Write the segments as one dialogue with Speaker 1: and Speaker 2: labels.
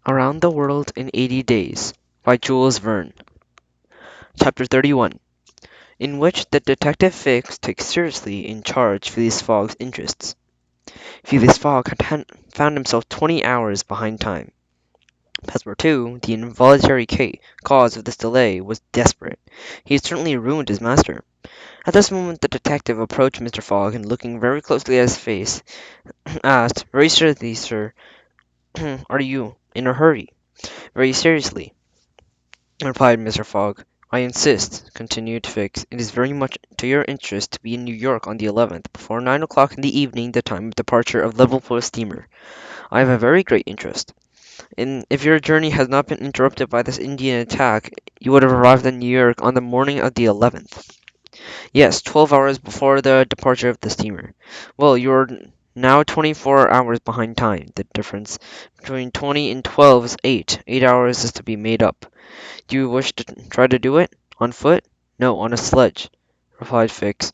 Speaker 1: Around the World in 80 Days by Jules Verne. Chapter 31, in which the detective Fix takes seriously in charge Phileas Fogg's interests. Phileas Fogg had found himself 20 hours behind time. Passepartout, the involuntary cause of this delay, was desperate. He had certainly ruined his master. At this moment the detective approached Mr. Fogg, and looking very closely at his face, asked, "Very seriously, sir, are you in a hurry?" "Very seriously," replied Mr. Fogg. "I insist," continued Fix, "it is very much to your interest to be in New York on the 11th, before 9 o'clock in the evening, the time of departure of Liverpool steamer. I have a very great interest. And if your journey had not been interrupted by this Indian attack, you would have arrived in New York on the morning of the 11th. Yes, 12 hours before the departure of the steamer. Well, you are now 24 hours behind time. The difference between 20 and 12 is 8. 8 hours is to be made up. Do you wish to try to do it? On foot?" "No, on a sledge," replied Fix.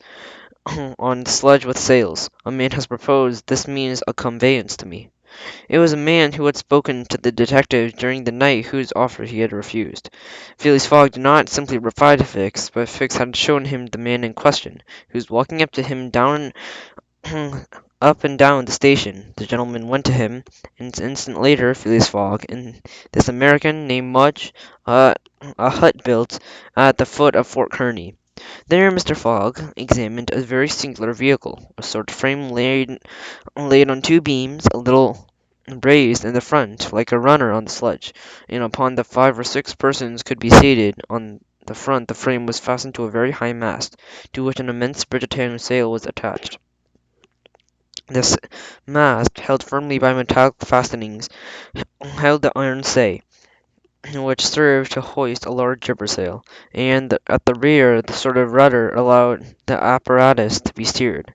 Speaker 1: "On a sledge with sails. A man has proposed. This means a conveyance to me." It was a man who had spoken to the detective during the night whose offer he had refused. Phileas Fogg did not simply reply to Fix, but Fix had shown him the man in question, who was walking up to him down up and down the station. The gentleman went to him, and an instant later Phileas Fogg and this American named Mudge, a hut built at the foot of Fort Kearny. There Mr. Fogg examined a very singular vehicle, a sort of frame laid on two beams, a little raised in the front, like a runner on the sledge, and upon the 5 or 6 persons could be seated. On the front the frame was fastened to a very high mast, to which an immense Bridgetanian sail was attached. This mast, held firmly by metallic fastenings, held the iron stay, which served to hoist a large jibber sail, and at the rear the sort of rudder allowed the apparatus to be steered.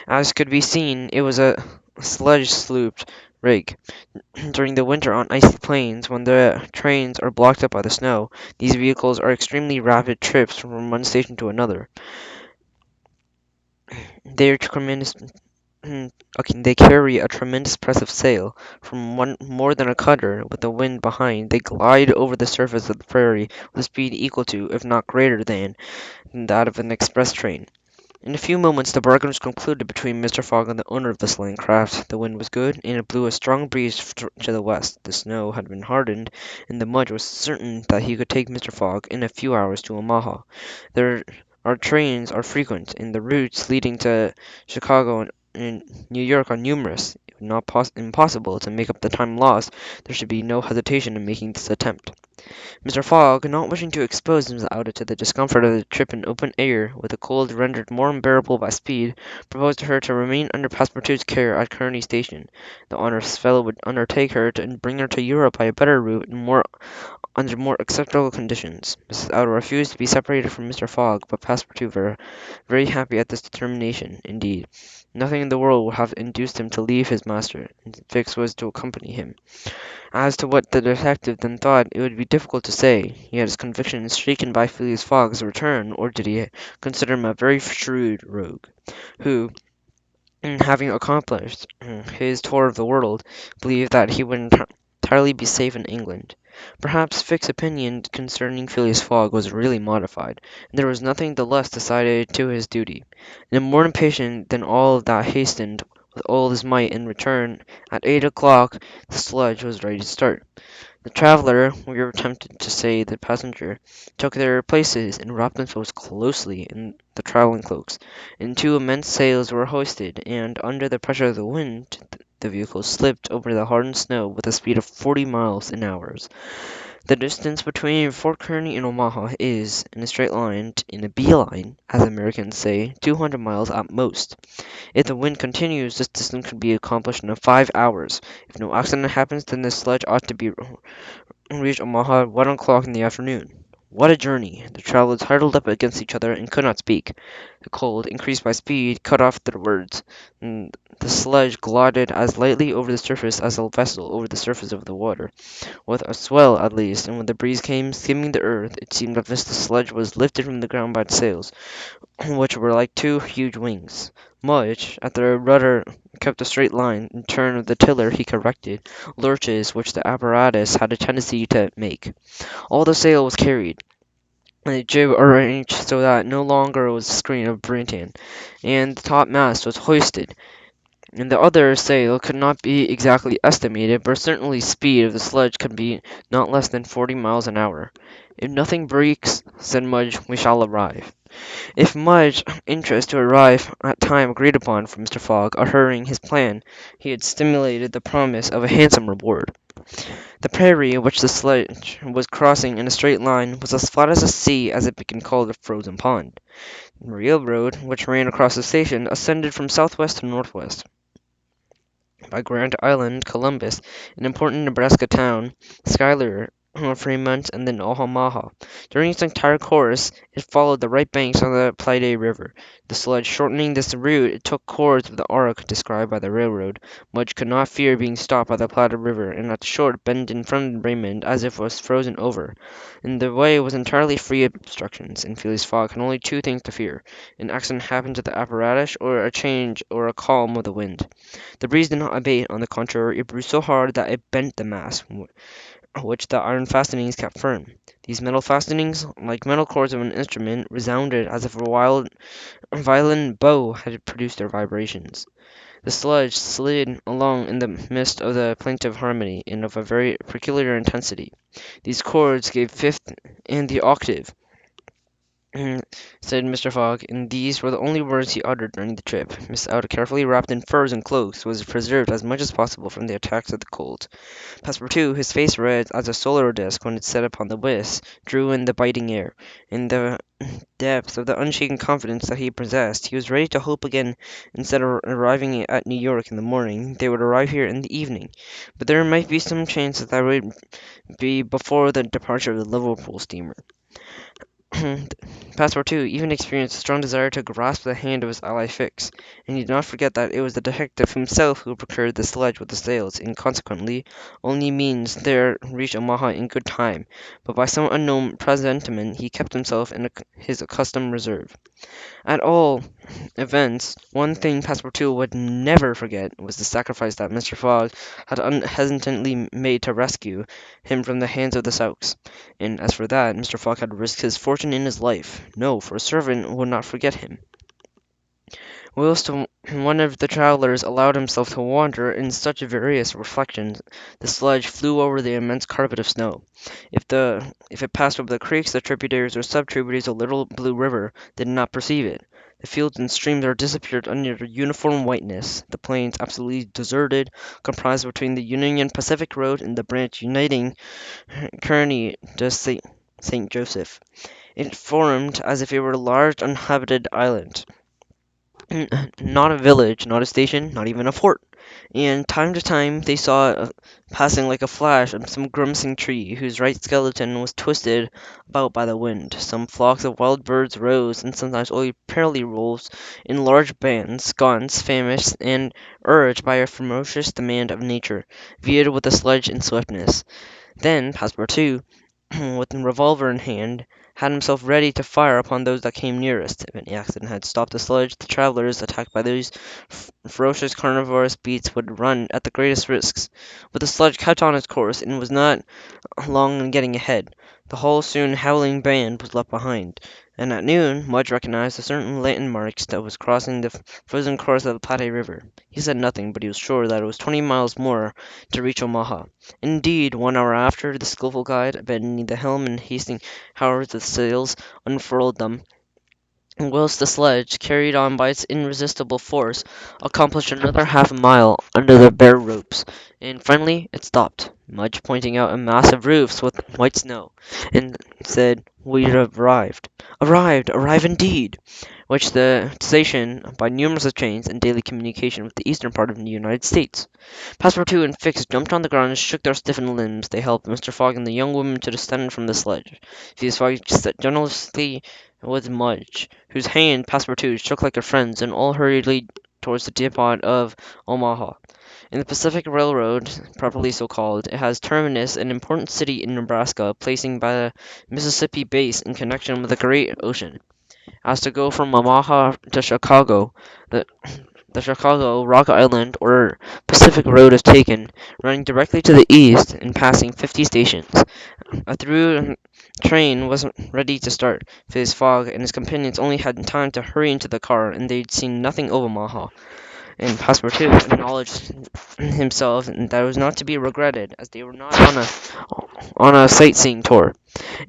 Speaker 1: As could be seen, it was a sledge-sloop rig. During the winter on icy plains, when the trains are blocked up by the snow, these vehicles are extremely rapid trips from one station to another. They are tremendous Okay, they carry a tremendous press of sail. From one more than a cutter, with the wind behind, they glide over the surface of the prairie with a speed equal to, if not greater than, that of an express train. In a few moments the bargain was concluded between Mr. Fogg and the owner of the sleighing craft. The wind was good, and it blew a strong breeze to the west. The snow had been hardened, and the Mudge was certain that he could take Mr. Fogg in a few hours to Omaha. There Our trains are frequent, and the routes leading to Chicago and New York are numerous. It was not impossible to make up the time lost. There should be no hesitation in making this attempt. Mr. Fogg, not wishing to expose himself to the discomfort of the trip in open air, with the cold rendered more unbearable by speed, proposed to her to remain under Passepartout's care at Kearny Station. The honest fellow would undertake her and bring her to Europe by a better route and under more acceptable conditions. Mrs. Owl refused to be separated from Mr. Fogg, but Passepartout were very happy at this determination. Indeed, nothing in the world would have induced him to leave his master, and Fix was to accompany him. As to what the detective then thought, it would be difficult to say. He had his convictions shaken by Phileas Fogg's return, or did he consider him a very shrewd rogue, who, having accomplished his tour of the world, believed that he would entirely be safe in England. Perhaps Fick's opinion concerning Phileas Fogg was really modified, and there was nothing the less decided to his duty. And more impatient than all that hastened with all his might in return. At 8 o'clock the sledge was ready to start. The traveller, we are tempted to say the passenger, took their places and wrapped themselves closely in the travelling cloaks, and two immense sails were hoisted, and under the pressure of the wind the vehicle slipped over the hardened snow with a speed of 40 miles an hour. The distance between Fort Kearny and Omaha is, in a straight line, in a bee line, as Americans say, 200 miles at most. If the wind continues, this distance could be accomplished in 5 hours. If no accident happens, then the sledge ought to be reached Omaha at 1 o'clock in the afternoon. What a journey! The travelers huddled up against each other and could not speak. The cold, increased by speed, cut off their words, and the sledge glided as lightly over the surface as a vessel over the surface of the water, with a swell at least, and when the breeze came skimming the earth, it seemed as if the sledge was lifted from the ground by its sails, which were like two huge wings. Mudge, at the rudder, kept a straight line. In turn of the tiller he corrected lurches which the apparatus had a tendency to make. All the sail was carried, and the jib arranged so that no longer was a screen of Britain, and the topmast was hoisted. And the other sail could not be exactly estimated, but certainly speed of the sledge could be not less than 40 miles an hour. "If nothing breaks," said Mudge, "we shall arrive." If Mudge's interest to arrive at time agreed upon for Mr. Fogg, hurrying his plan, he had stimulated the promise of a handsome reward. The prairie which the sledge was crossing in a straight line was as flat as a sea as it can be called a frozen pond. The railroad which ran across the station ascended from southwest to northwest. By Grand Island, Columbus, an important Nebraska town, Schuyler, Fremont, and then Omaha. During its entire course, it followed the right banks of the Platte River. The sledge shortening this route, it took course of the arc described by the railroad. Mudge could not fear being stopped by the Platte River, and at the short bend in front of Raymond, as if it was frozen over. And the way was entirely free of obstructions, and Phileas Fogg had only two things to fear: an accident happen to the apparatus, or a change or a calm of the wind. The breeze did not abate; on the contrary, it blew so hard that it bent the mast, which the iron fastenings kept firm. These metal fastenings, like metal cords of an instrument, resounded as if a violin bow had produced their vibrations. The sledge slid along in the midst of the plaintive harmony, and of a very peculiar intensity. These chords gave fifth and the octave, said Mr. Fogg, and these were the only words he uttered during the trip. Miss Out, carefully wrapped in furs and cloaks, was preserved as much as possible from the attacks of the cold. Passepartout, his face red as a solar disk when it set upon the whisk, drew in the biting air. In the depth of the unshaken confidence that he possessed, he was ready to hope again. Instead of arriving at New York in the morning, they would arrive here in the evening. But there might be some chance that would be before the departure of the Liverpool steamer. Passepartout even experienced a strong desire to grasp the hand of his ally Fix, and he did not forget that it was the detective himself who procured the sledge with the sails, and consequently only means there reached Omaha in good time, but by some unknown presentiment he kept himself in his accustomed reserve. At all events, one thing Passepartout would never forget was the sacrifice that Mr. Fogg had unhesitatingly made to rescue him from the hands of the Sauks. And as for that, Mr. Fogg had risked his fortune and his life. No, for a servant would not forget him. Whilst one of the travellers allowed himself to wander in such various reflections, the sledge flew over the immense carpet of snow. If it passed over the creeks, the tributaries or sub-tributaries of Little Blue River, they did not perceive it. The fields and streams are disappeared under uniform whiteness. The plains, absolutely deserted, comprised between the Union Pacific Road and the branch uniting Kearney to St. Joseph. It formed as if it were a large uninhabited island. Not a village, not a station, not even a fort. And time to time they saw passing like a flash some grimacing tree, whose right skeleton was twisted about by the wind. Some flocks of wild birds rose, and sometimes only pearly wolves, in large bands, gaunt, famished, and urged by a ferocious demand of nature, veered with the sledge in swiftness. Then Passepartout, with revolver in hand, had himself ready to fire upon those that came nearest. If any accident had stopped the sledge, the travellers, attacked by these ferocious carnivorous beasts, would run at the greatest risks. But the sledge kept on its course, and was not long in getting ahead. The whole soon howling band was left behind, and at noon Mudge recognized a certain landmark that was crossing the frozen course of the Platte River. He said nothing, but he was sure that it was 20 miles more to reach Omaha. Indeed, 1 hour after, the skilful guide, abandoning the helm and hasting hours the sails, unfurled them, and whilst the sledge, carried on by its irresistible force, accomplished another half-mile under the bare ropes, and finally it stopped, Mudge pointing out a mass of roofs with white snow, and said, "We have arrived." Arrived! Arrived indeed! Which the station, by numerous trains, in daily communication with the eastern part of the United States. Passepartout and Fix jumped on the ground and shook their stiffened limbs. They helped Mr. Fogg and the young woman to descend from the sledge. Phileas Fogg sat generously with Mudge, whose hand Passepartout shook like a friend's, and all hurried towards the depot of Omaha. In the Pacific Railroad, properly so called, it has terminus an important city in Nebraska, placing by the Mississippi base in connection with the great ocean. As to go from Omaha to Chicago, the the Chicago, Rock Island, or Pacific Road is taken, running directly to the east and passing 50 stations. A through train wasn't ready to start. Phileas Fogg and his companions only had time to hurry into the car, and they'd seen nothing of Omaha. And Passepartout acknowledged himself that it was not to be regretted, as they were not on a sightseeing tour.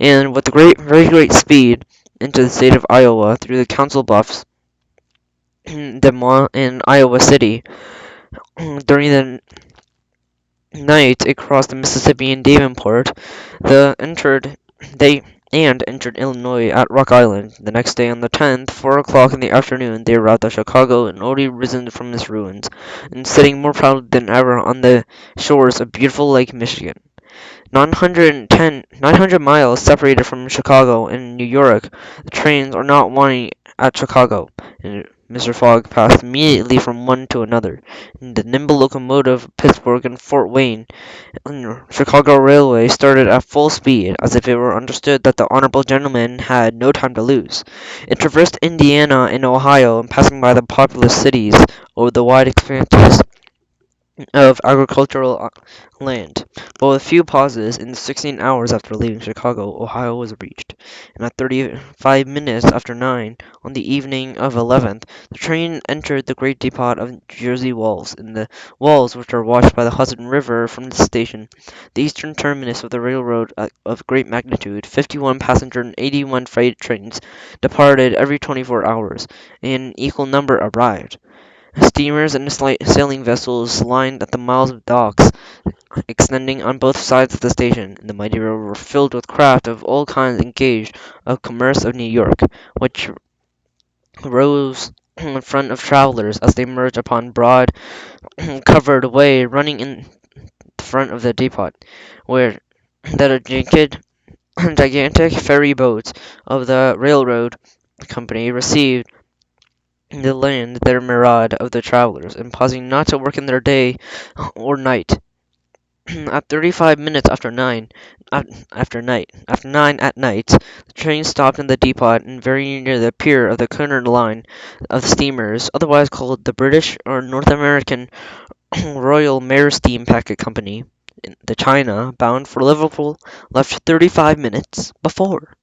Speaker 1: And with very great speed into the state of Iowa through the Council Bluffs, Des Moines, and Iowa City. During the night it crossed the Mississippi in Davenport. The entered they entered Illinois at Rock Island. The next day, on the 10th, 4 o'clock in the afternoon, they arrived at Chicago and already risen from its ruins, and sitting more proudly than ever on the shores of beautiful Lake Michigan. 900 miles separated from Chicago and New York, the trains are not wanting at Chicago, and Mr. Fogg passed immediately from one to another. In the nimble locomotive of Pittsburgh and Fort Wayne, Chicago Railway started at full speed, as if it were understood that the honorable gentleman had no time to lose. It traversed Indiana and Ohio, and passing by the populous cities over the wide expanses of agricultural land. But with few pauses, in the 16 hours after leaving Chicago, Ohio was reached, and at 35 minutes after 9, on the evening of 11th, the train entered the great depot of Jersey Walls, in the walls which are watched by the Hudson River from the station, the eastern terminus of the railroad of great magnitude. 51 passenger and 81 freight trains departed every 24 hours, and an equal number arrived. Steamers and sailing vessels lined the miles of docks extending on both sides of the station, and the mighty river were filled with craft of all kinds engaged in commerce of New York, which rose in front of travelers as they emerged upon broad covered way running in front of the depot, where the gigantic ferry boats of the railroad company received the land their myriad of the travelers, and pausing not to work in their day or night. At 35 minutes after 9, after 9 at night, the train stopped in the depot and very near the pier of the Cunard line of steamers, otherwise called the British or North American Royal Mail Steam Packet Company. The China, bound for Liverpool, left 35 minutes before.